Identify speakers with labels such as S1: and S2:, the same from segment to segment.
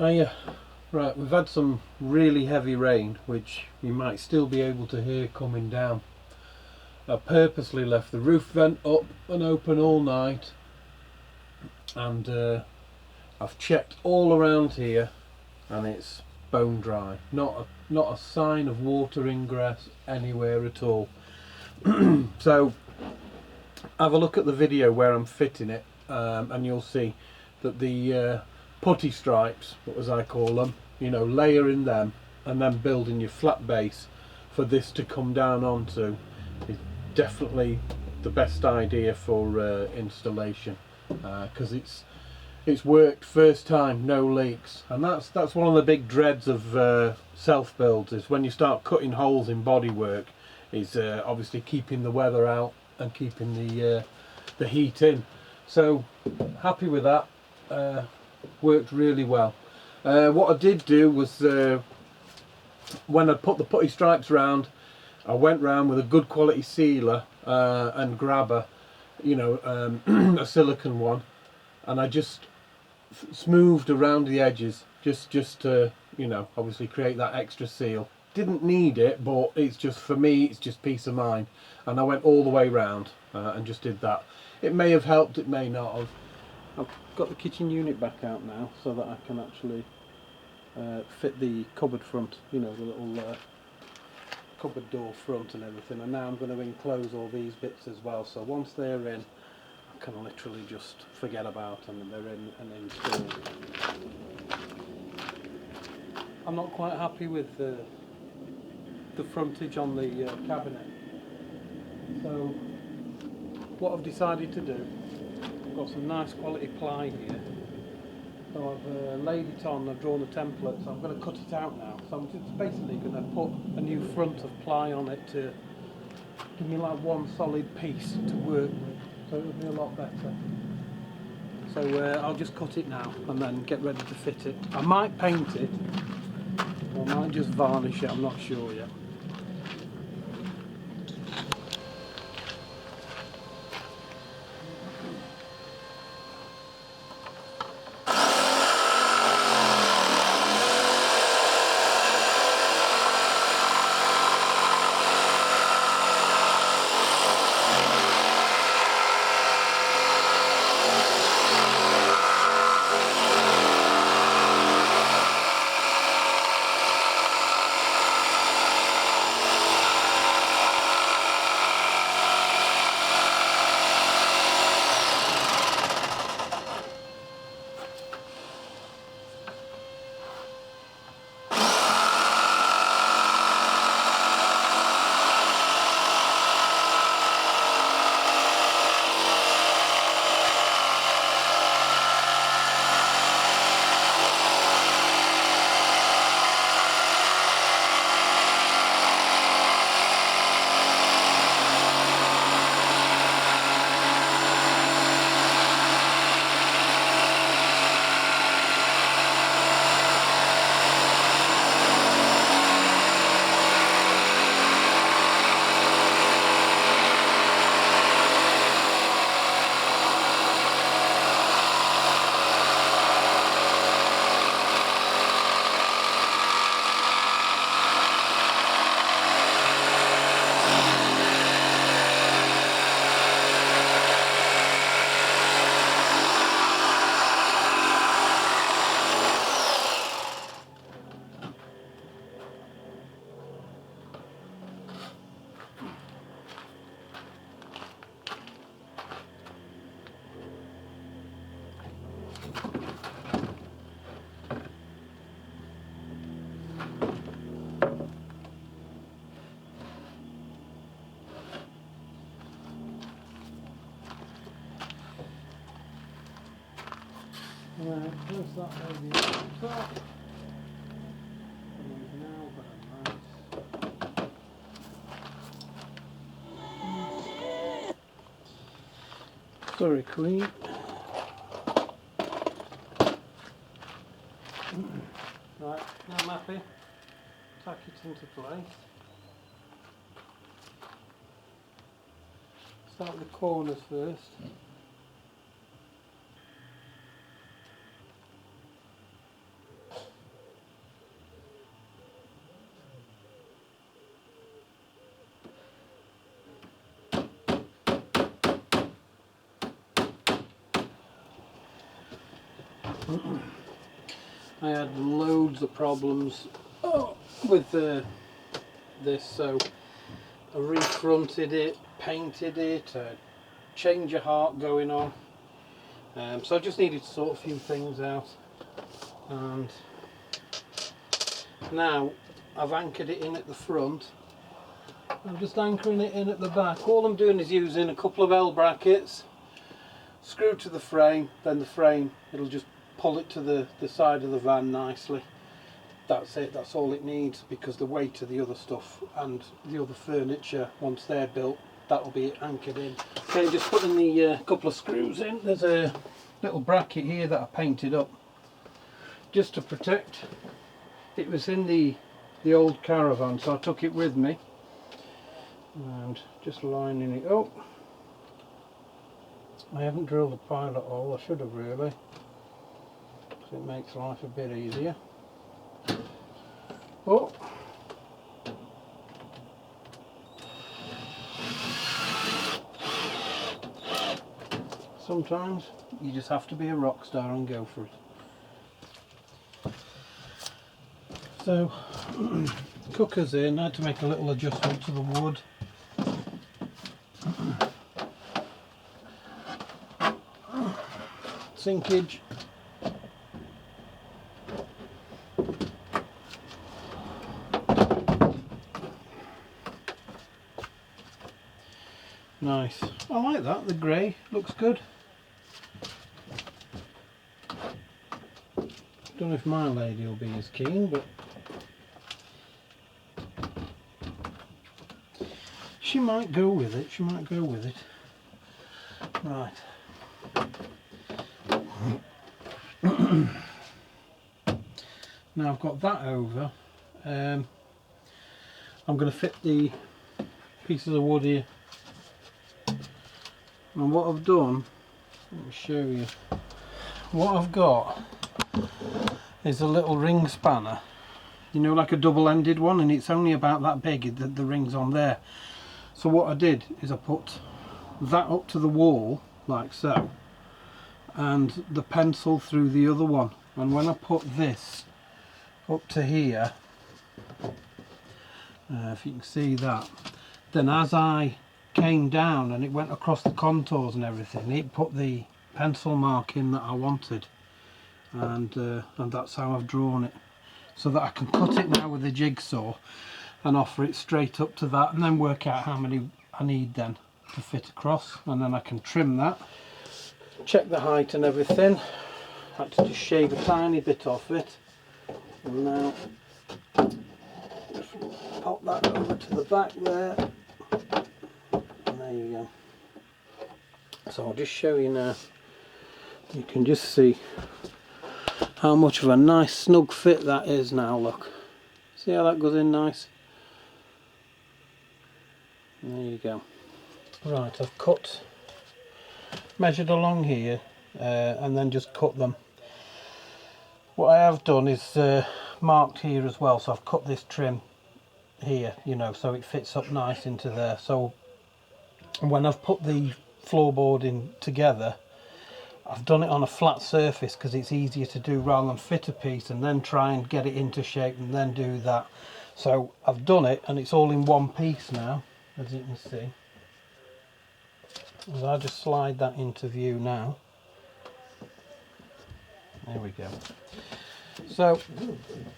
S1: Oh yeah, right, we've had some really heavy rain which you might still be able to hear coming down. I purposely left the roof vent up and open all night, and I've checked all around here and it's bone dry. Not a sign of water ingress anywhere at all. So have a look at the video where I'm fitting it, and you'll see that the putty stripes, as I call them, layering them and then building your flat base for this to come down onto is definitely the best idea for installation, because it's worked first time, no leaks, and that's one of the big dreads of self builds, is when you start cutting holes in bodywork, is obviously keeping the weather out and keeping the heat in. So happy with that. Worked really well. What I did do was, when I put the putty stripes round, I went round with a good quality sealer and grabber, a silicone one, and I just smoothed around the edges, just to obviously create that extra seal. Didn't need it, but it's just, for me, it's just peace of mind. And I went all the way round and just did that. It may have helped, it may not have. I've got the kitchen unit back out now so that I can actually fit the cupboard front, the little cupboard door front and everything. And now I'm going to enclose all these bits as well, so once they're in, I can literally just forget about them and they're in and installed. I'm not quite happy with the frontage on the cabinet, so what I've decided to do, I've got some nice quality ply here, so I've laid it on, I've drawn a template, so I'm going to cut it out now. So I'm just basically going to put a new front of ply on it to give me like one solid piece to work with, so it'll be a lot better. So I'll just cut it now and then get ready to fit it. I might paint it, or I might just varnish it, I'm not sure yet. Right, close that baby up the top. And we've now got a nice... Sorry, Queen. Right, now I'm happy. Tack it into place. Start with the corners first. I had loads of problems with this, so I refronted it, painted it, change of heart going on. So I just needed to sort a few things out, and now I've anchored it in at the front. I'm just anchoring it in at the back. All I'm doing is using a couple of L brackets, screw to the frame, then the frame, it'll just pull it to the side of the van nicely. That's it, that's all it needs, because the weight of the other stuff and the other furniture, once they're built, that'll be anchored in. Okay, just putting the couple of screws in. There's a little bracket here that I painted up just to protect. It was in the old caravan, so I took it with me, and just lining it up. I haven't drilled a pilot hole, I should have really, because it makes life a bit easier. Oh, sometimes you just have to be a rock star and go for it. So, cooker's in. I had to make a little adjustment to the wood. Sinkage. Nice. I like that, the grey looks good. Don't know if my lady will be as keen, but she might go with it, she might go with it. Right. Now I've got that over, I'm going to fit the pieces of wood here. And what I've done, let me show you, what I've got is a little ring spanner, you know, like a double-ended one, and it's only about that big, the ring's on there. So what I did is I put that up to the wall like so, and the pencil through the other one, and when I put this up to here, if you can see that, then as I came down and it went across the contours and everything, it put the pencil mark in that I wanted, and that's how I've drawn it, so that I can cut it now with a jigsaw and offer it straight up to that, and then work out how many I need then to fit across, and then I can trim that, check the height and everything. I had to just shave a tiny bit off it, and now just pop that over to the back there. There you go. So I'll just show you now. You can just see how much of a nice snug fit that is now, look. See how that goes in nice? There you go. Right, I've measured along here and then just cut them. What I have done is marked here as well, so I've cut this trim here, you know, so it fits up nice into there. So when I've put the floorboard in together, I've done it on a flat surface because it's easier to do rather than fit a piece and then try and get it into shape and then do that. So I've done it and it's all in one piece now, as you can see. As I just slide that into view now. There we go. So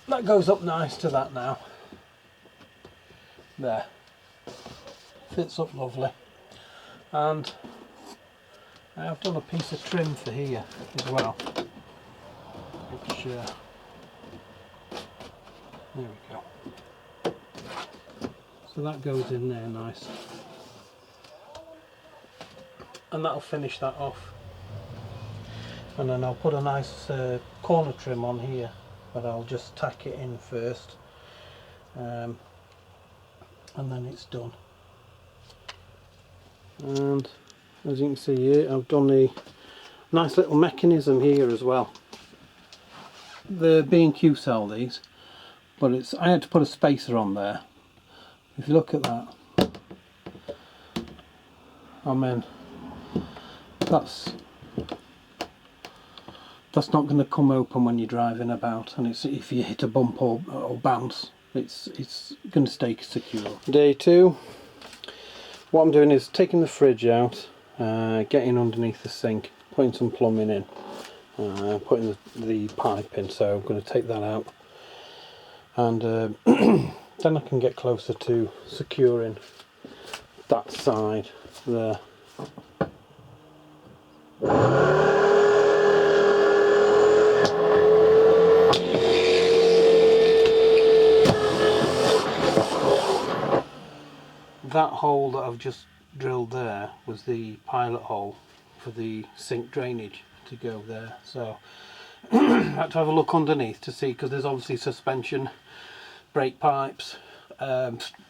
S1: that goes up nice to that now. There. Fits up lovely. And I have done a piece of trim for here as well, which there we go. So that goes in there nice, and that'll finish that off. And then I'll put a nice corner trim on here, but I'll just tack it in first, and then it's done. And as you can see here, I've done a nice little mechanism here as well. The B&Q sell these, but I had to put a spacer on there. If you look at that, I mean, that's not going to come open when you're driving about, and it's if you hit a bump or bounce, it's going to stay secure. Day 2. What I'm doing is taking the fridge out, getting underneath the sink, putting some plumbing in, putting the pipe in. So I'm going to take that out, and then I can get closer to securing that side there. That hole that I've just drilled there was the pilot hole for the sink drainage to go there, so I had to have a look underneath to see, because there's obviously suspension, brake pipes,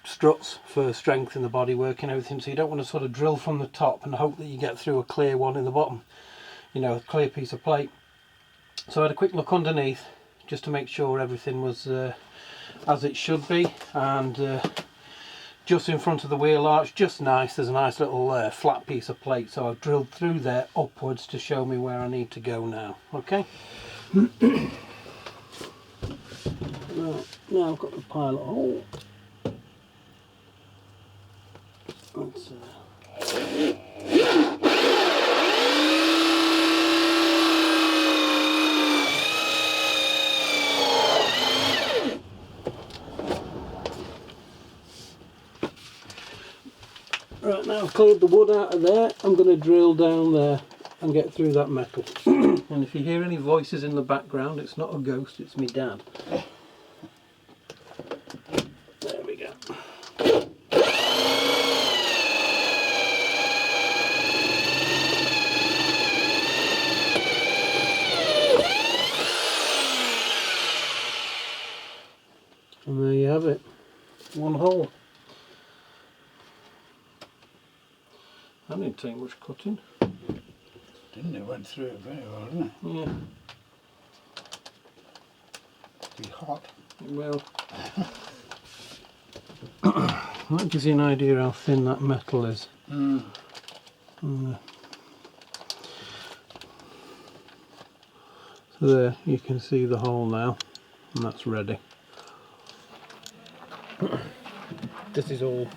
S1: struts for strength in the bodywork and everything, so you don't want to sort of drill from the top and hope that you get through a clear one in the bottom, you know, a clear piece of plate. So I had a quick look underneath just to make sure everything was as it should be, and just in front of the wheel arch, just nice, there's a nice little flat piece of plate, so I've drilled through there upwards to show me where I need to go now. Okay. Right, now I've got the pilot hole. Let's Right, now I've cleared the wood out of there, I'm going to drill down there and get through that metal. And if you hear any voices in the background, it's not a ghost, it's me dad. There we go. And there you have it, one hole. That didn't take much cutting.
S2: Didn't it? Went through it very well, didn't it?
S1: Yeah.
S2: Be hot.
S1: It will. That gives you an idea how thin that metal is.
S2: Mm.
S1: So there, you can see the hole now, and that's ready. This is all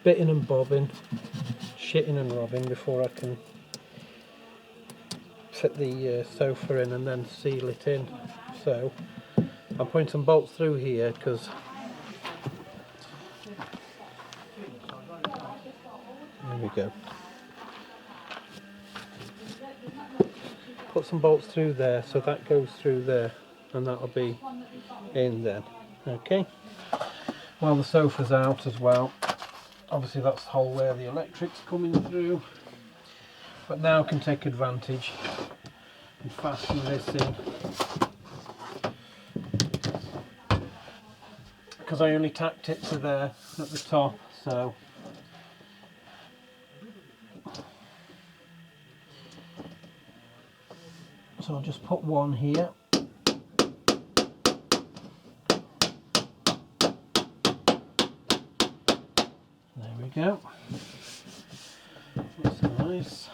S1: bitting and bobbing, shitting and robbing before I can fit the sofa in and then seal it in. So I'm putting some bolts through here because there we go. Put some bolts through there, so that goes through there, and that'll be in then. Okay. While the sofa's out as well, obviously that's the hole where the electric's coming through, but now I can take advantage and fasten this in, because I only tacked it to there at the top, so I'll just put one here. There we go. That's nice.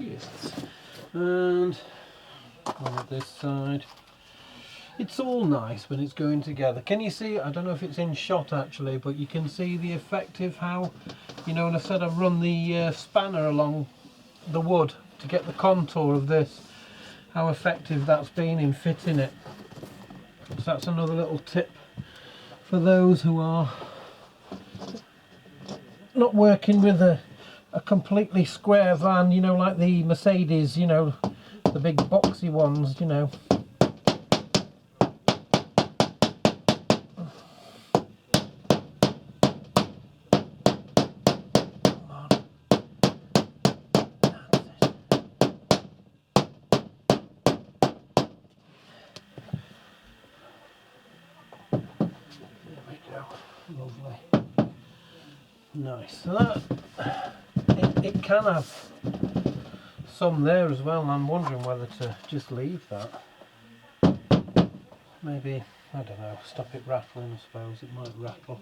S1: Yes. And on this side, it's all nice when it's going together. Can you see? I don't know if it's in shot actually, but you can see the effect of how, you know, when I said I've run the spanner along the wood to get the contour of this, how effective that's been in fitting it. So that's another little tip for those who are not working with a completely square van, you know, like the Mercedes, you know, the big boxy ones, you know. Lovely. Nice. So that it can have some there as well, and I'm wondering whether to just leave that. Maybe, I don't know, stop it rattling, I suppose. It might rattle.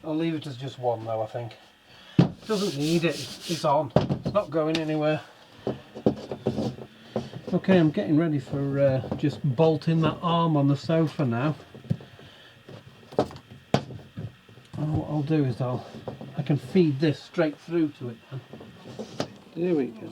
S1: I'll leave it as just one though, I think. Doesn't need it, it's on. It's not going anywhere. Okay, I'm getting ready for just bolting that arm on the sofa now. And what I'll do is I can feed this straight through to it then. There we go.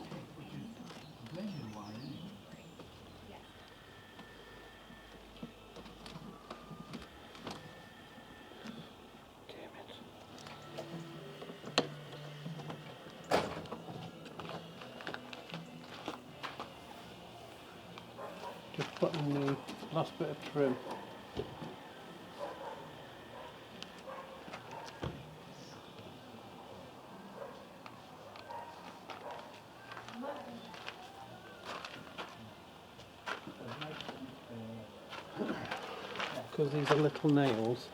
S1: Just putting the last bit of trim. Because these are little nails.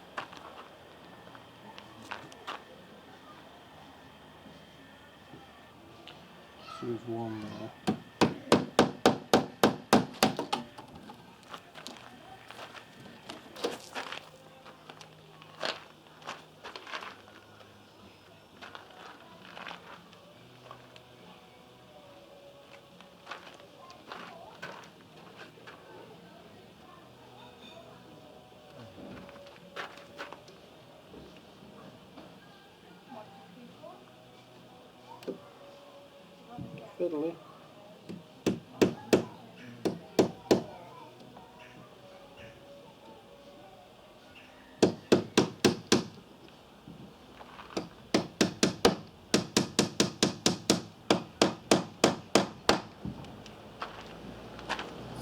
S1: Let's use one there. Fiddly.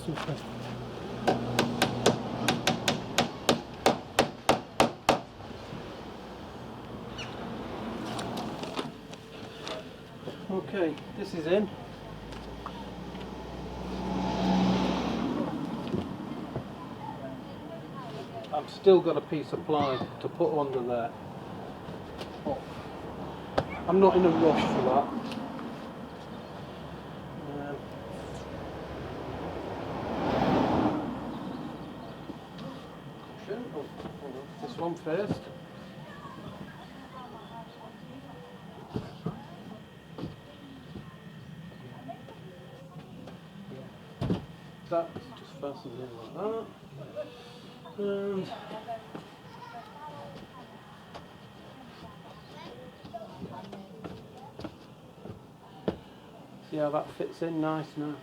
S1: Super. Okay, this is in. I've still got a piece of ply to put under there. Oh, I'm not in a rush for that. Oh, hold on. This one first. That just fastens in like that. And see how that fits in nice now.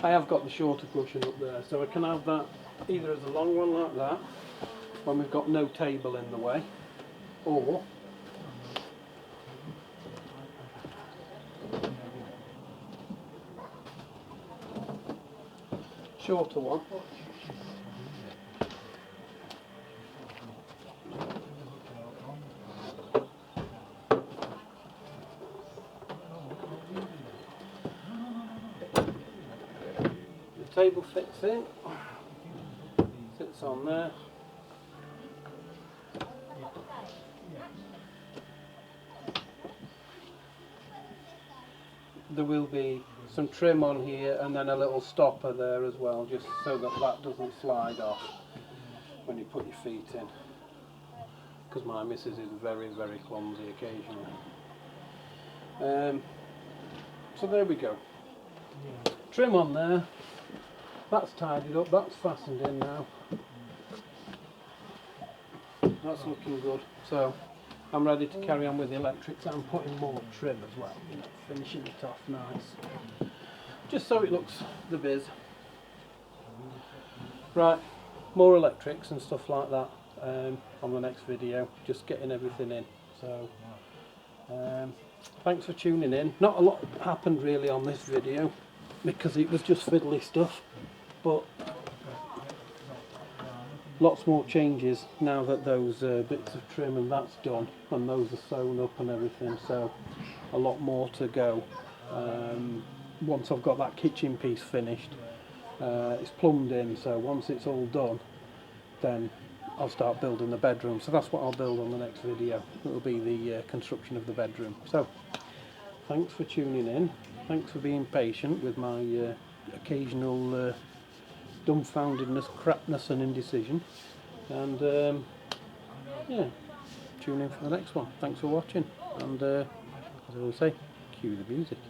S1: I have got the shorter cushion up there, so I can have that either as a long one like that, when we've got no table in the way, or shorter one. The table fits in, sits on there. There will be some trim on here and then a little stopper there as well, just so that that doesn't slide off when you put your feet in, because my missus is very, very clumsy occasionally. So there we go. Trim on there, that's tidied up, that's fastened in now. That's looking good. So I'm ready to carry on with the electrics. I'm putting more trim as well, you know, finishing it off nice, just so it looks the biz. Right, more electrics and stuff like that on the next video, just getting everything in. So thanks for tuning in. Not a lot happened really on this video because it was just fiddly stuff, but lots more changes now that those bits of trim and that's done, and those are sewn up and everything, so a lot more to go. Once I've got that kitchen piece finished, it's plumbed in, so once it's all done then I'll start building the bedroom. So that's what I'll build on the next video. It'll be the construction of the bedroom. So thanks for tuning in, thanks for being patient with my occasional dumbfoundedness, crapness and indecision. And yeah, tune in for the next one. Thanks for watching, and as I always say, cue the music.